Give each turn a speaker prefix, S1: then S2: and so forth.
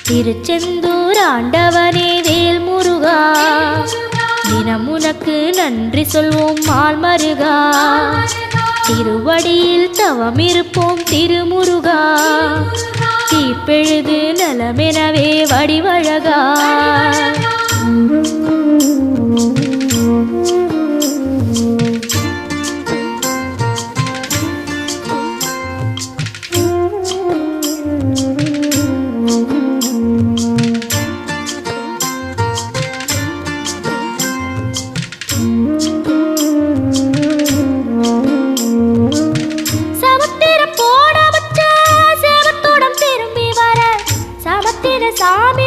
S1: திருச்செந்தூர் ஆண்டவனே வேல் முருகா, தினம் உனக்கு நன்றி சொல்வோம் மால் மருகா. திருவடியில் தவம் இருப்போம் திருமுருகா, தீப்பெழுது நலமெனவே வடிவழகா. சாமி